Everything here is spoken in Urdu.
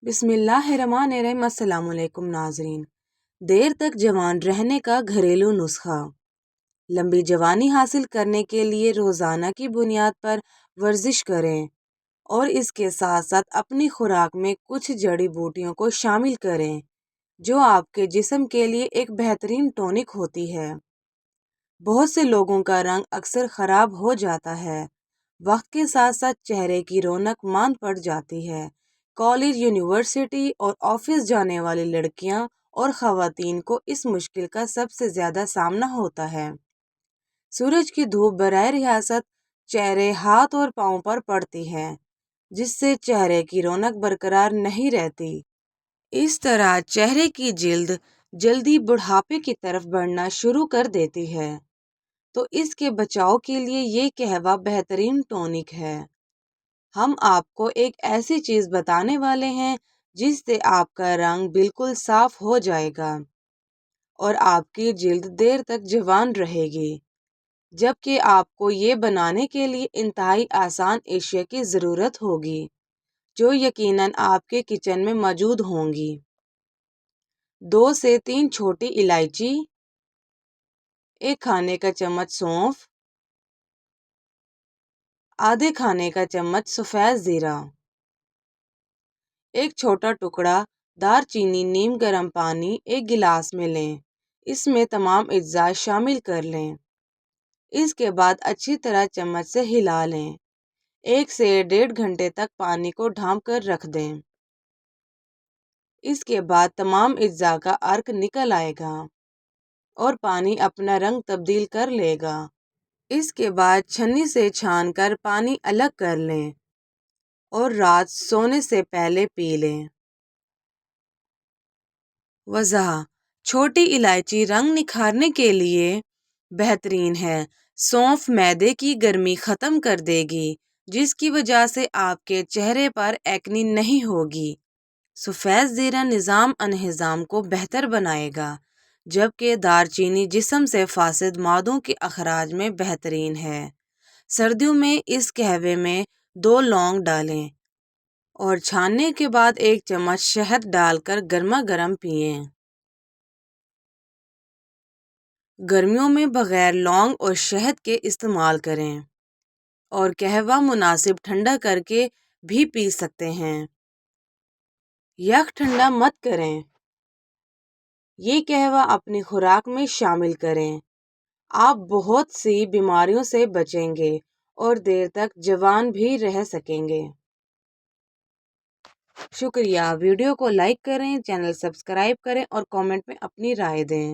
بسم اللہ الرحمن الرحیم۔ السلام علیکم ناظرین۔ دیر تک جوان رہنے کا گھریلو نسخہ۔ لمبی جوانی حاصل کرنے کے لیے روزانہ کی بنیاد پر ورزش کریں اور اس کے ساتھ ساتھ اپنی خوراک میں کچھ جڑی بوٹیوں کو شامل کریں جو آپ کے جسم کے لیے ایک بہترین ٹونک ہوتی ہے۔ بہت سے لوگوں کا رنگ اکثر خراب ہو جاتا ہے۔ وقت کے ساتھ ساتھ چہرے کی رونق ماند پڑ جاتی ہے۔ کالج، یونیورسٹی اور آفس جانے والی لڑکیاں اور خواتین کو اس مشکل کا سب سے زیادہ سامنا ہوتا ہے۔ سورج کی دھوپ براہ راست چہرے، ہاتھ اور پاؤں پر پڑتی ہے، جس سے چہرے کی رونق برقرار نہیں رہتی۔ اس طرح چہرے کی جلد جلدی بڑھاپے کی طرف بڑھنا شروع کر دیتی ہے۔ تو اس کے بچاؤ کے لیے یہ قہوہ بہترین ٹونک ہے۔ ہم آپ کو ایک ایسی چیز بتانے والے ہیں جس سے آپ کا رنگ بالکل صاف ہو جائے گا اور آپ کی جلد دیر تک جوان رہے گی، جبکہ آپ کو یہ بنانے کے لیے انتہائی آسان اشیاء کی ضرورت ہوگی جو یقیناً آپ کے کچن میں موجود ہوں گی۔ 2 سے 3 چھوٹی الائچی، 1 کھانے کا چمچ سونف، آدھے کھانے کا چمچ سفید زیرہ، 1 چھوٹا ٹکڑا دار چینی۔ نیم گرم پانی 1 گلاس میں لیں، اس میں تمام اجزاء شامل کر لیں۔ اس کے بعد اچھی طرح چمچ سے ہلا لیں۔ 1 سے 1.5 گھنٹے تک پانی کو ڈھانپ کر رکھ دیں۔ اس کے بعد تمام اجزاء کا عرق نکل آئے گا اور پانی اپنا رنگ تبدیل کر لے گا۔ اس کے بعد چھنی سے چھان کر پانی الگ کر لیں اور رات سونے سے پہلے پی لیں۔ وضاح: چھوٹی الائچی رنگ نکھارنے کے لیے بہترین ہے۔ سونف معدے کی گرمی ختم کر دے گی، جس کی وجہ سے آپ کے چہرے پر ایکنی نہیں ہوگی۔ سفید زیرہ نظام انہضام کو بہتر بنائے گا، جبکہ دار چینی جسم سے فاسد مادوں کے اخراج میں بہترین ہے۔ سردیوں میں اس قہوے میں 2 لونگ ڈالیں اور چھاننے کے بعد 1 چمچ شہد ڈال کر گرما گرم پئیں۔ گرمیوں میں بغیر لونگ اور شہد کے استعمال کریں اور قہوہ مناسب ٹھنڈا کر کے بھی پی سکتے ہیں۔ یک ٹھنڈا مت کریں۔ یہ قہوہ اپنی خوراک میں شامل کریں۔ آپ بہت سی بیماریوں سے بچیں گے اور دیر تک جوان بھی رہ سکیں گے۔ شکریہ۔ ویڈیو کو لائک کریں، چینل سبسکرائب کریں اور کامنٹ میں اپنی رائے دیں۔